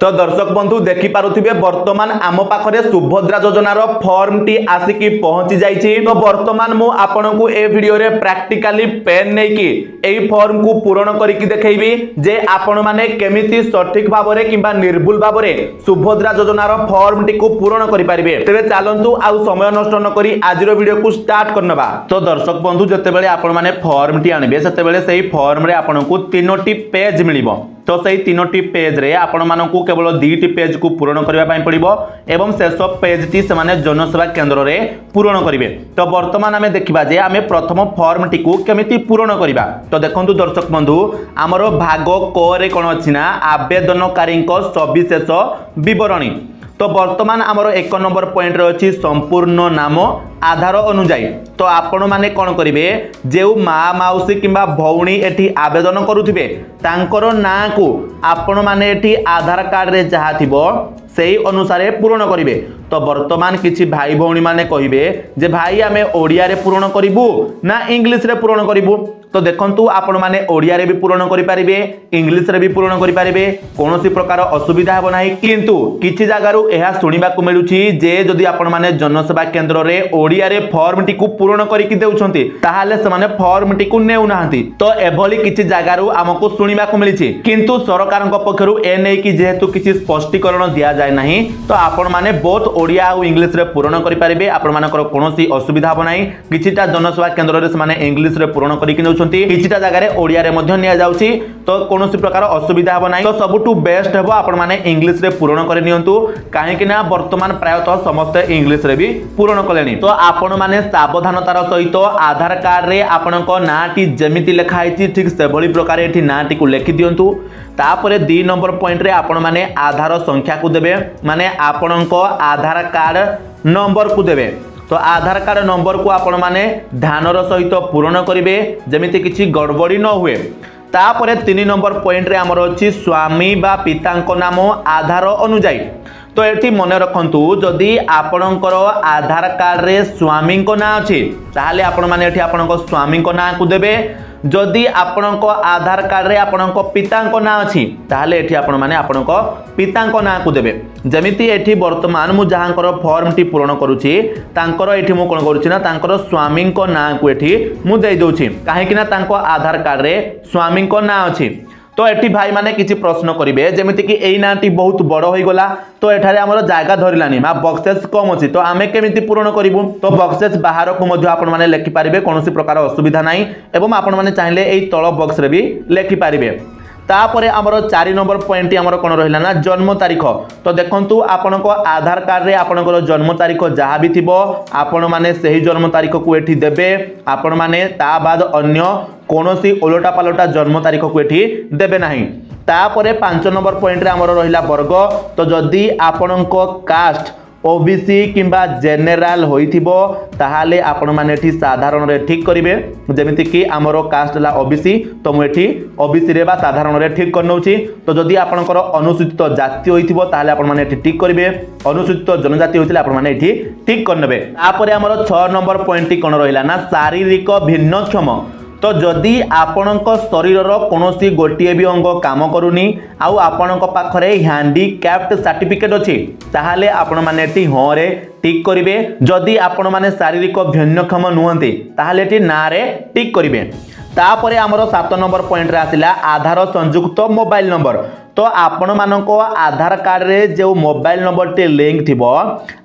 तो दर्शक बंधु देखि पारुथिबे वर्तमान आम पाखरे सुभद्रा योजनार फॉर्म टी आसिकी पहुंची जाइछि। तो वर्तमान मु आपनकु ए वीडियो रे प्रैक्टिकली पेन नै कि एई फॉर्म को पूरण करिकि देखैबी जे आपण माने केमिति सठिक भाबरे किंबा निर्भुल भाबरे सुभद्रा योजनार फॉर्म टी को पूरण करि परिबे। तेबे चलंतु आउ समय नष्ट न करी आजिरो वीडियो को स्टार्ट करनबा। तो दर्शक बंधु जतेबेले आपण माने फॉर्म टी आनिबे सेतेबेले सेही फॉर्म रे आपनकु तीनोटी पेज मिलिबो। तो सही तीनोटी पेज रे आपण मानकु केवल दुईटी पेज को पूरण करबा पई पड़िबो एवं शेष पेज टी से माने जनसेवा केंद्र रे पूरण करिवे। तो वर्तमान आमे देखिबा जे आमे प्रथम फॉर्म टी को केमिति पूरण करिबा। तो देखंतु दर्शक बंधु हमरो भाग क रे कोन अछि ना आवेदनकारी को सविशेष विवरणी। तो वर्तमान आमर 1 नंबर पॉइंट रे अछि संपूर्ण नाम आधार अनुजाई। तो आपण माने कोन करिवे जेउ माँ माउसी किंबा भौणी एठी आवेदन करूथिबे तांकर ना को आपण माने एठी आधार कार्ड रे जहा थिबो सेही अनुसार पूर्ण करिवे। तो वर्तमान किछि भाई भौणी माने कहिबे जे भाई आमे ओडिया रे पूर्ण करिवु ना इंग्लिश रे पूर्ण करिवु। तो देखंतु आपण माने ओडिया रे भी पूर्ण करि परिबे इंग्लिश रे भी पूर्ण करि परिबे कोनोसी प्रकार असुविधा हो नाही। किंतु किछि जागारु एहा सुनिबा को मिलुछि जे जदि आपण माने जनसेवा केंद्र रे ओडिया रे फॉर्म टी को पूर्ण करि कि देउछंती ताहाले से माने फॉर्म टी को नेउ नाहंती। तो एभली किछि जागारु हमकु सुनिबा को मिलिछि। किंतु सरकार पक्षरु ए नै कि जेहेतु किछि स्पष्टीकरण दिया जाय नाही तो आपण माने बोथ ओडिया और इंग्लिश रे पूर्ण करि परिबे आपण मानकर कोनोसी असुविधा हो नाही। किछिटा जनसेवा केंद्र रे से माने इंग्लिश रे पूर्ण करि कि किछिटा जगह रे ओडिया रे मध्य निया जाउछि। तो कोनोसी प्रकार असुविधा हो नाही। तो सबटु बेस्ट हेबो आपण माने इंग्लिश रे पूर्ण करि नियंतु काहे कि ना वर्तमान प्रायतः समस्त इंग्लिश रे भी पूर्ण कलेनी। तो आपण माने सावधानतार सहित आधार कार्ड रे आपनको नाटी जेमिति लेखा आइछि ठीक से भली प्रकार एठी नाटी को लेखि दियंतु। तापरे 2 नंबर पॉइंट रे आपण माने आधार संख्या को देबे माने आपनको आधार कार्ड नंबर को देबे। तो आधार कार्ड नंबर को आपण माने ध्यानर सहित पूर्ण करिवे जेमिति किछि गड़बड़ी न हुए। तापरे 3 नंबर पॉइंट रे हमर अछि स्वामी बा पितांको नाम आधार अनुजाई। तो एठी मने रखंतु जदि आपणकर आधार कार्ड रे स्वामी को ना अछि ताहाले आपण माने एठी आपणको स्वामी को ना को देबे। जदि आपणको आधार कार्ड रे आपणको पितांको ना अछि ताहाले एठी आपण माने आपणको पितांको ना को देबे। जेमिति एठी वर्तमान मु जहांकर फॉर्म टी पूर्ण करूछि तांकर एठी मु कोन करूछि ना तांकर स्वामी को ना को एठी मु देई दोछि काहे कि ना तांको आधार कार्ड रे स्वामी को ना अछि। तो एठी भाई माने किछि प्रश्न करिवे जेमिति कि एई नाटी बहुत बड़ होई गला तो एठारे हमर जायगा धरिलानी मा बक्सेस कम अछि तो आमे केमिति पूर्ण करिवु। तो बक्सेस बाहर को मध्य आपण माने लेखि पारिबे कोनोसी प्रकार असुविधा नाही एवं आपण माने चाहिले एई तळ बक्स रे भी लेखि पारिबे। तापरे हमर 4 नंबर पॉइंट हमर कोन रहिला ना जन्म तारीख। तो देखंतु आपनको आधार कार्ड रे आपनकर जन्म तारीख जहा भी थिबो आपण माने सही जन्म तारीख को एठी देबे। आपण माने ता बाद अन्य कोनोसी ओलोटा पालोटा जन्म तारीख को एठी देबे नाही। तापरे 5 नंबर पॉइंट रे हमर रहिला वर्ग। तो जदी आपनको कास्ट ओबीसी किंबा जेनेराल होइथिबो ताहाले आपण माने एठी साधारण रे ठीक करिवे। जेमिति कि हमरो कास्ट ला ओबीसी तो मु एठी ओबीसी रे बा साधारण रे ठीक करनौछि। तो जदी आपणकर अनुसूचित जाति होइथिबो ताहाले आपण माने एठी ठीक करिवे अनुसूचित जनजाति होइतिले आपण माने एठी ठीक करनबे। तापरे हमरो 6 नंबर पॉइंट टी कोन रहिला ना शारीरिक भिन्नक्षम। तो जदि आपणक शरीरर कोनोसी गोटिए भी अंग काम करूनी आउ आपणक पाखरे हैंडीकैप्ड सर्टिफिकेट अछि ताहाले आपण माने एठी ह रे टिक करिवे। जदि आपण माने शारीरिक भिन्नक्षम नुहंती ताहाले एठी ना रे टिक करिवे। तापरे हमरो 7 नंबर पॉइंट रे आसिला आधार संयुक्त मोबाइल नंबर। तो आपण मानको आधार कार्ड रे जो मोबाइल नंबर टे लिंक थिबो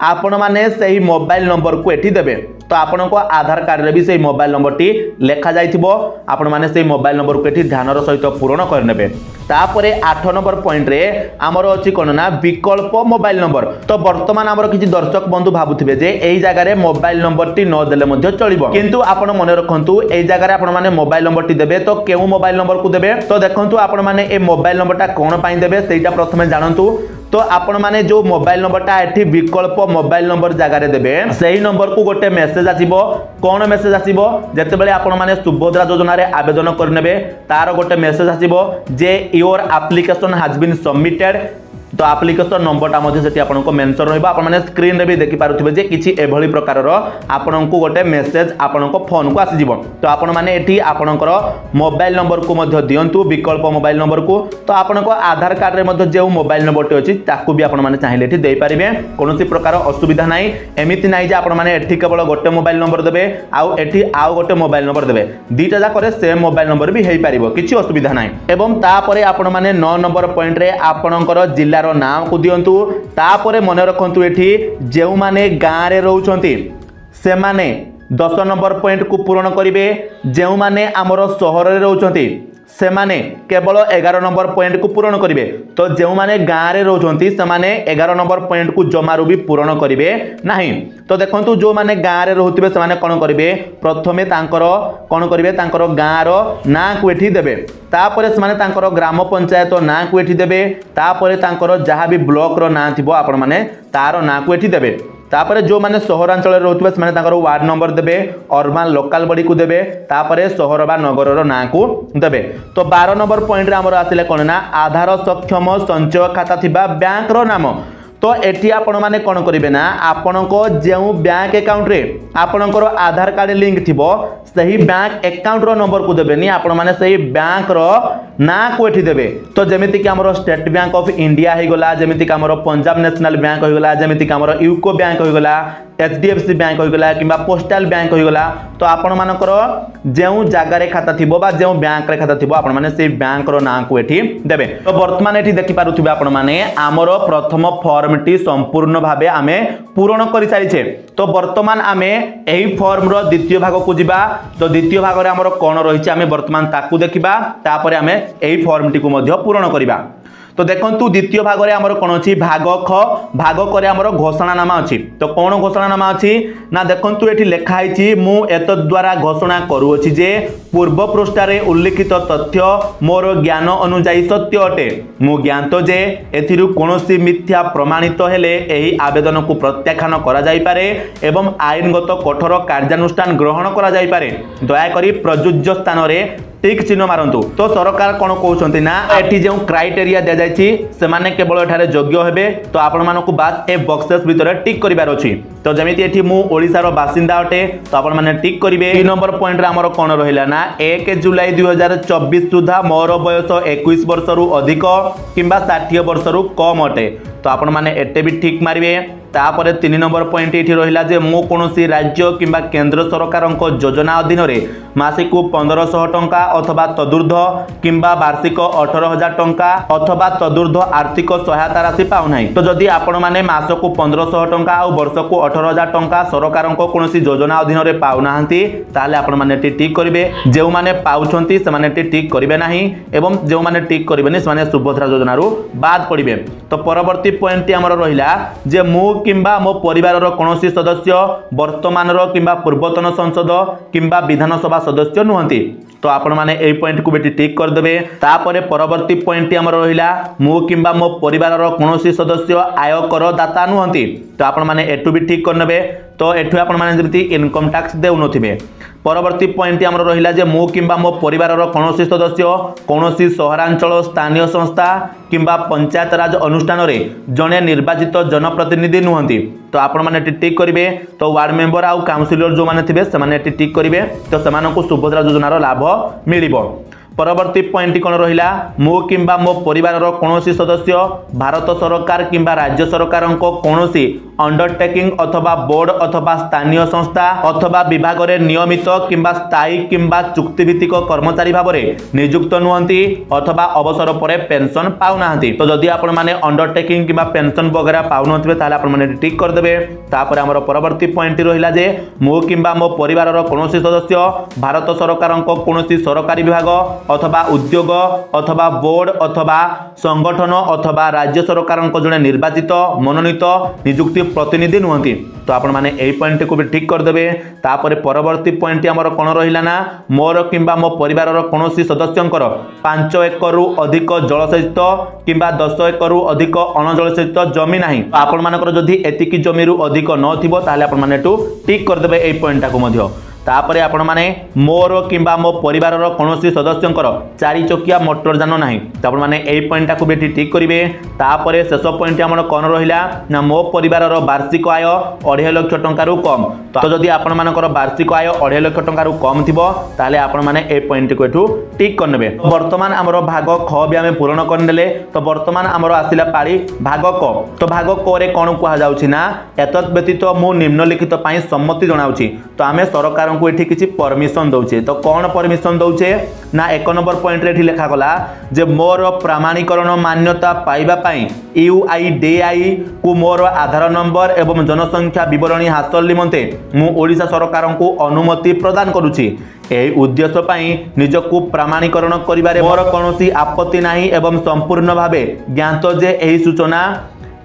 आपण माने सही मोबाइल नंबर को एठी देबे। तो आपनको आधार कार्ड रे भी सही मोबाइल नंबर टी लेखा जाइथिबो आपण माने सही मोबाइल नंबर को एठी ध्यानर सहित पूर्ण कर नेबे। तापरे 8 नंबर पॉइंट रे हमर अछि कोन ना विकल्प मोबाइल नंबर। तो वर्तमान हमर किछि दर्शक बंधु भाबुथिबे जे एई जागा रे मोबाइल नंबर टी न देले मध्ये चलिबो। किंतु आपण मने रखंतु एई जागा रे आपण माने मोबाइल नंबर टी देबे। तो केउ मोबाइल नंबर को देबे तो देखंतु आपण माने ए मोबाइल नंबर टा कोन पाई देबे सेटा प्रथमे जानंतु। तो आपण माने जो मोबाइल नंबर टा एठी विकल्प मोबाइल नंबर जगह रे देबे सही नंबर को गोटे मेसेज आसीबो। कोन मेसेज आसीबो जते बेले आपण माने सुभद्रा योजना रे आवेदन करनेबे तार गोटे मेसेज आसीबो जे your application has been submitted तो आप्लिकेसन नंबरटा मध्य सेठी आपनको मेंशन रहइबो आपण माने स्क्रीन रे भी देखि पारुथिबे जे किछि एभली प्रकारर आपनको गोटे मेसेज आपनको फोन को आसी जिवो तो आपण माने एठी आपनकर मोबाइल नंबर को मध्य दियंतु विकल्प मोबाइल नंबर को तो आपनको आधार कार्ड रे मध्य जे मोबाइल नंबर टे अछि ताकू भी आपण माने चाहिले एठी देई परिबे कोनोसी प्रकार असुविधा नाही एमिति नाही जे आपण माने एठी केवल गोटे मोबाइल नंबर देबे आउ एठी आउ गोटे मोबाइल नंबर देबे दीटा जा करे सेम मोबाइल नंबर भी हेई परिबो किछि असुविधा नाही एवं तापरे आपण माने 9 नंबर पॉइंट रे आपनकर जिल्लार नाम को दियंतु तापरे मन रखंतु एठी जेउ माने गां रे रहउछंती से माने 10 नंबर पॉइंट को पूर्ण करिवे जेउ माने हमर शहर रे रहउछंती से माने केवल 11 नंबर पॉइंट को पूर्ण करिवे तो जेउ माने गां रे रहउछंती से माने 11 नंबर पॉइंट को जमारू भी पूर्ण करिवे नाही तो देखंतु जो माने गां रे रहउतिबे से माने कोन करिवे प्रथमे तांकर कोन करिवे तांकर गां रो ना को एठी देबे तापरे से माने तांकर ग्राम पंचायत ना को एठी देबे तापरे तांकर जहा भी ब्लॉक रो ना थिबो आपण माने तारो ना को एठी देबे तापरे जो माने सहरांचल रहउतबे से माने तांकर वार्ड नंबर देबे अर्बन लोकल बॉडी को देबे तापरे शहर बा नगर रो ना को देबे तो 12 नंबर पॉइंट रे हमर आसिले कोन ना आधार सक्षम संचय खाता थिबा बैंक रो नाम तो एठी आपण माने कोन करिवे ना आपनको जेउ बैंक अकाउंट रे आपनकर आधार कार्ड लिंक थिबो सही बैंक अकाउंट रो नंबर को देबे नी आपण माने सही बैंक रो ना को एठी देबे तो जेमिति कि हमरो स्टेट बैंक ऑफ इंडिया हे गला जेमिति कि हमरो पंजाब नेशनल बैंक हो गला जेमिति कि हमरो यूको बैंक हो गला एचडीएफसी बैंक हो गला किबा पोस्टल बैंक हो गला तो आपण मानकर जेउ जागा रे खाता थिबो बा जेउ बैंक रे खाता थिबो आपण माने से बैंक रो ना को एठी देबे तो वर्तमान एठी देखि पारुथिबे आपण माने हमरो प्रथम फॉर्म टी संपूर्ण भाबे आमे पूर्ण करि सारिछे तो वर्तमान आमे एही फॉर्म रो द्वितीय भाग को जिबा तो द्वितीय भाग रे हमरो कोन रहिছে आमे वर्तमान ताकू देखिबा तापरे आमे एही फॉर्म टी को मध्य पूर्ण करिबा तो देखंतु द्वितीय भाग रे हमर कोन अछि भाग ख भाग करे हमर घोषणानामा अछि तो कोन घोषणानामा अछि ना देखंतु एठी लेखा आइछि मु एत द्वारा घोषणा करू अछि जे पूर्व पृष्ठ रे उल्लेखित तथ्य मोर ज्ञान अनुसार सत्य अटे मु ज्ञातो जे एथिरु कोनोसी मिथ्या प्रमाणित हेले एही आवेदन को प्रत्याख्यान करा जाई पारे एवं आईनगत कठोर कार्यानुष्ठान ग्रहण करा जाई पारे दया करी प्रयुज्य स्थान रे टिक चिन्ह मारंतु तो सरकार कोन कहउछंती ना एठी जे क्राइटेरिया दे जायछि से माने केवल एठारे योग्य हेबे तो आपण मानको बात ए बॉक्सेस भीतर टिक करिवार अछि तो जेमिति एठी मु ओडिसा रो बासिंदा अटे तो आपण माने टिक करिवे 3 नंबर पॉइंट रे हमर कोन रहिला ना 1 जुलाई 2024 सुधा मोर बयस 21 वर्ष रु अधिक किंबा 60 वर्ष रु कम अटे तो आपण माने एटे भी ठीक मारिवे तापरे 3 नंबर पॉइंट एठी रहिला जे मु कोनोसी राज्य किंबा केंद्र सरकारक योजना अधीन रे मासिक 1500 टंका अथवा तदुर्ध किंबा वार्षिक 18000 टंका अथवा तदुर्ध आर्थिक सहायता राशि पाउ नाही तो जदी आपण माने मासक 1500 टंका आ वर्षक 18000 टंका सरकारक कोनोसी योजना अधीन रे पाउ नाहंती ताले आपण माने टिक करिवे जेउ माने पाउछंती से माने टिक करिवे नाही एवं जेउ माने टिक करिवेनी से माने सुभद्रा योजना रु बाद पडिबे तो परवर्ती पॉइंट हमर रहिला जे मु किंबा मो परिवार रो कोनोसी सदस्य वर्तमान रो किंबा पूर्वतन संसद किंबा विधानसभा सदस्य नुहंती तो आपण माने ए पॉइंट को बेटी टिक कर देबे तापरे परवर्ती पॉइंट हमर रहिला मु किंबा मो परिवार रो कोनोसी सदस्य आयकर दाता नुहंती तो आपण माने एटु भी ठीक कर नेबे तो एठु आपण माने जेमिति इनकम टैक्स देउ नथिबे परवर्ती पॉइंट हमर रहिला जे मु किंबा मो परिवार रो कोनोसी सदस्य कोनोसी सहरांचल स्थानीय संस्था किंबा पंचायत राज अनुष्ठान रे जने निर्वाचित जनप्रतिनिधि नुहंती तो आपण माने टिक करिवे तो वार्ड मेंबर आउ काउंसिलर जो माने थिबे से माने टिक करिवे तो सेमानकु सुभद्रा योजना रो लाभ मिलिबो परवर्ती पॉइंट कोन रहिला मो किंबा मो परिवार रो कोनोसी सदस्य भारत सरकार किंबा राज्य सरकारको कोनोसी अंडरटेकिंग अथवा बोर्ड अथवा स्थानीय संस्था अथवा विभाग रे नियमित किंबा स्थायी किंबा चुक्तिभित्तिक कर्मचारी भाव रे नियुक्त नुहंती अथवा अवसर परे पेंशन पाउ नाहंती तो जदी आपण माने अंडरटेकिंग किंबा पेंशन वगैरह पाउ नथिबे ताले आपण माने टिक कर देबे तापर हमर परवर्ती पॉइंट रहिला जे मो किंबा मो परिवार रो कोनोसी सदस्य भारत सरकारको कोनोसी सरकारी विभाग अथवा उद्योग अथवा बोर्ड अथवा संगठन अथवा राज्य सरकार जड़े निर्वाचित मनोनीत नियुक्ति प्रतिनिधि नुहंती तो आपण माने एई पॉइंट को भी ठीक कर देबे तापर परवर्ती पॉइंट हमर कोन रहिला ना मोर किंबा मो परिवार रो कोनोसी सदस्यंकर 5 एकड़ रु अधिक जलसेचित किंबा 10 एकड़ रु अधिक अणजलसेचित जमी नाही आपण मानकर जदी एतिकी जमी रु अधिक न थिबो ताले आपण माने टू टिक कर देबे एई पॉइंट को मध्य तापरे आपण माने मोर किंबा मो परिवारर कोनोसी सदस्यंकर 4 चकिया मोटर जान नाही तो आपण माने एई पॉइंट को बेठी ठीक करिवे। तापरे शेष पॉइंट हमर कोन रहिला ना मो परिवारर वार्षिक आय 2.5 लाख टंका रु कम। तो जदि आपण मानकर वार्षिक आय 2.5 लाख टंका रु कम थिबो ताले आपण माने ए पॉइंट को एठू टिक करनेबे। वर्तमान हमर भाग ख भी आमे पूर्ण करनेले तो वर्तमान हमर आसिला पाळी भाग क। तो भाग क रे कोन कुहा जाउछि ना एतत व्यतीत मु निम्नलिखित पई सम्मति जणाउछि तो आमे सरकार को एठी किछि परमिशन दउछे। तो कोन परमिशन दउछे ना 1 नंबर पॉइंट रे एठी लेखा गला जे मोर प्रमाणीकरण मान्यता पाइबा पई यूआईडीआई को मोर आधार नंबर एवं जनसंख्या विवरणी हासिल निमंते मु ओडिशा सरकार को अनुमति प्रदान करूछि। एही उद्देश्य पई निजकु प्रमाणीकरण करिबारे मोर कोनोसी आपत्ति नाही एवं संपूर्ण भावे ज्ञात जे एही सूचना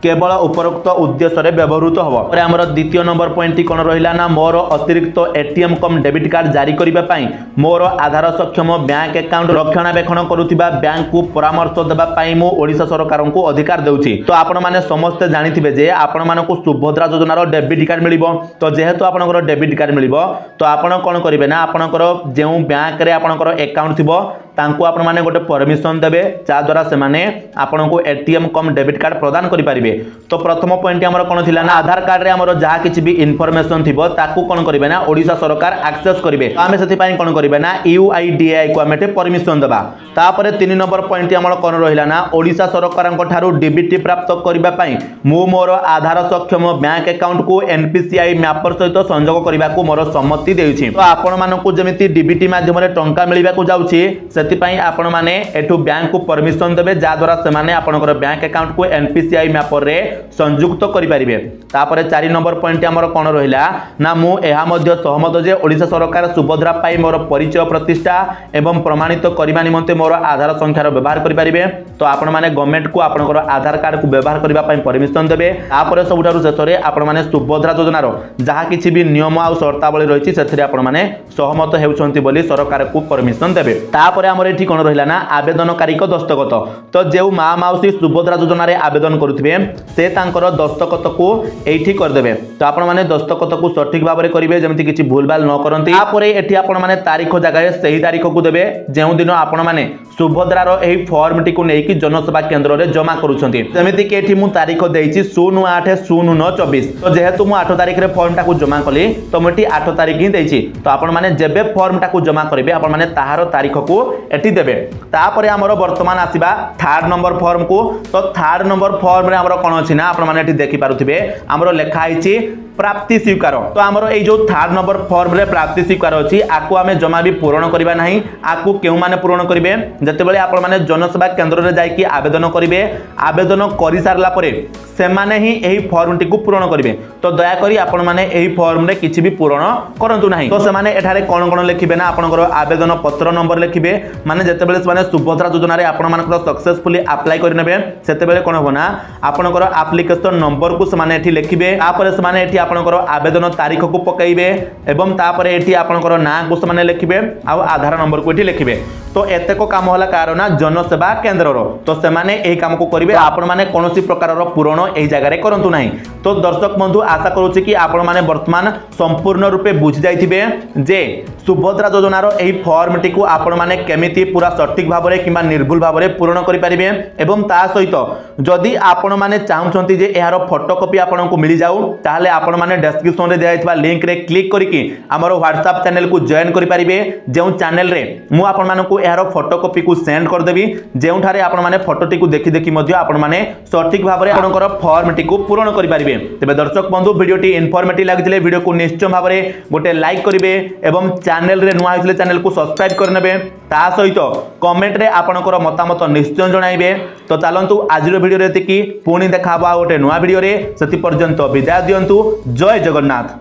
केवल उपरोक्त उद्देश्य रे व्यवहृत होबो। पर हमर द्वितीय नंबर पॉइंट कोन रहिला ना मोर अतिरिक्त एटीएम कम डेबिट कार्ड जारी करिबा पई मोर आधार सक्षम बैंक अकाउंट रक्षणाबेक्षण करूथिबा बैंक को परामर्श देबा पई मो ओडिशा सरकार को अधिकार देउछि। तो आपण माने समस्त जानिथिबे जे आपण मानको सुभद्रा योजनार डेबिट कार्ड मिलिबो। तो जेहेतु आपनकर डेबिट कार्ड मिलिबो तो आपण कोन करिवे ना आपनकर जेउ बैंक रे आपनकर अकाउंट थिबो तांको आपण माने गोटे परमिशन देबे जा द्वारा से माने आपण को एटीएम कम डेबिट कार्ड प्रदान करि परिबे। तो प्रथम पॉइंट हमर कोन थिला ना आधार कार्ड रे हमर जहा किछि भी इन्फॉर्मेशन थिबो ताकू कोन करिवे ना ओडिशा सरकार एक्सेस करिवे। तो आमे सेति पई कोन करिवे ना यूआईडीआई को आमे परमिशन देबा। तापरे 3 नंबर पॉइंट हमर कोन रहिला ना ओडिशा सरकार को थारु डीबीटी प्राप्त करिबा पई मु मोर आधार सक्षम बैंक अकाउंट को एनपीसीआई मैपर सहित संयोग करिबा को मोर सम्मति देउछि। तो आपण मानकु जेमिति डीबीटी माध्यम रे टंका मिलिबा को जाउछि सेति पई आपण माने एठु बैंक को परमिशन देबे जा द्वारा से माने आपनकर बैंक अकाउंट को एनपीसीआई मैपर रे संयुक्त करि परिबे। तापरे 4 नंबर पॉइंट हमर कोन रहिला ना मु एहा मध्य सहमत जे ओडिशा सरकार सुभद्रा पाई मोर परिचय प्रतिष्ठा एवं प्रमाणित करिबा निमंते मोर आधार संख्यार व्यवहार करि परिबे। तो आपण माने गवर्नमेंट को आपनकर आधार कार्ड को व्यवहार करिबा पई परमिशन देबे। तापरे सबुठारु शेषरे आपण माने सुभद्रा योजनार जहा किछि भी नियम आ शर्तावली रहिछि सेथिरे आपण माने सहमत हेउछन्ति बोली सरकार को परमिशन देबे। तापरे हमर एठी कोन रहिला ना आवेदनकारी को दस्तखत। तो जेउ मा माउसी सुभद्रा योजना रे आवेदन करुथिबे से तांकर दस्तखत को एठी कर देबे। तो आपण माने दस्तखत को सठिक भाबरे करिवे जेमिति किछि भूलभाल न करंती। तापरे एठी आपण माने तारीख जगह सही तारीख को देबे जेउ दिन आपण माने सुभद्रार एही फॉर्म टी को नेकी जनसेवा केंद्र रे जमा करूछंती। जेमिति कि एठी मु तारीख देइछि 08/09/24। तो जेहेतु मु 8 तारीख रे फॉर्म टा को जमा कली तो मोटी 8 तारीख ही देइछि। तो आपण माने जेबे फॉर्म टा को जमा करिवे आपण माने ताहार तारीख को एठी देबे। तापरे हमर वर्तमान आसीबा 3rd नंबर फॉर्म को। तो 3rd नंबर फॉर्म रे हमर कोन अछि ना आपण माने एठी देखि पारुथिबे हमर लेखा आइछि प्राप्ति स्वीकार। तो आमर ए जो 3rd नंबर फॉर्म रे प्राप्ति स्वीकार अछि आकु आमे जमा भी पूर्ण करिबा नाही। आकु केउ माने पूर्ण करिवे जते बेले आपण माने जनसेवा केंद्र रे जाई कि आवेदन करिवे। आवेदन करि सारला परे से माने ही एही फॉर्म टी को पूर्ण करिवे। तो दया करी आपण माने एही फॉर्म रे किछि भी पूर्ण करंतु नाही। तो से माने एठारे कोन कोन लिखिबे ना आपनकर आवेदन पत्र नंबर लिखिबे माने जते बेले से माने सुभद्रा योजना रे आपण मानकर सक्सेसफुली अप्लाई करि नेबे सेते बेले कोन होबो ना आपनकर एप्लीकेशन नंबर को से माने एठी लिखिबे। तापर से माने एठी आपनकर आवेदन तारीख को पकाइबे एवं तापर एठी आपनकर नाम को से माने लिखिबे आ आधार नंबर को एठी लिखिबे। तो एते को काम होला कारण ना जनसेवा केंद्र रो। तो से माने एही काम को करिवे आपण माने कोनोसी प्रकार रो पूर्ण एही जगह रे करंतु नाही। तो दर्शक बंधु आशा करूछि कि आपण माने वर्तमान संपूर्ण रूपे बुझि जाइथिबे जे सुभद्रा योजनार एही फॉर्म टी को आपण माने केमिति पूरा सटीक भाबरे किबा निर्भुल भाबरे पूर्ण करि परिबे। एवं ता सहित जदि आपण माने चाहुचंती जे एहार फोटोकॉपी आपण को मिलि जाउ ताहाले आपण माने डिस्क्रिप्शन रे दियाइतबा लिंक रे क्लिक करिकि हमर WhatsApp चैनल को जॉइन करि परिबे। जेउ चैनल रे मु आपण मानकु एहार फोटोकॉपी को सेंड कर देबी जेउ ठारे आपण माने फोटो टी को देखि देखि मध्ये आपण माने सटीक भाबरे आपनकर फॉर्म टी को पूर्ण करि परिबे। तबे दर्शक बंधु वीडियो टी इन्फॉर्मेटिव लागितले वीडियो को निश्चय भाबरे गोटे लाइक करिवे एवं चैनल रे नुआ होइतले चैनल को सब्सक्राइब करनेबे। ता सहित कमेंट रे आपनकर मतामत निश्चय जणाइबे। तो चलंतु आजिरो वीडियो रे एतिकी पुणी देखाबा गोटे नुआ वीडियो रे। सेति पर्यंत विदाय दियंतु। जय जगन्नाथ।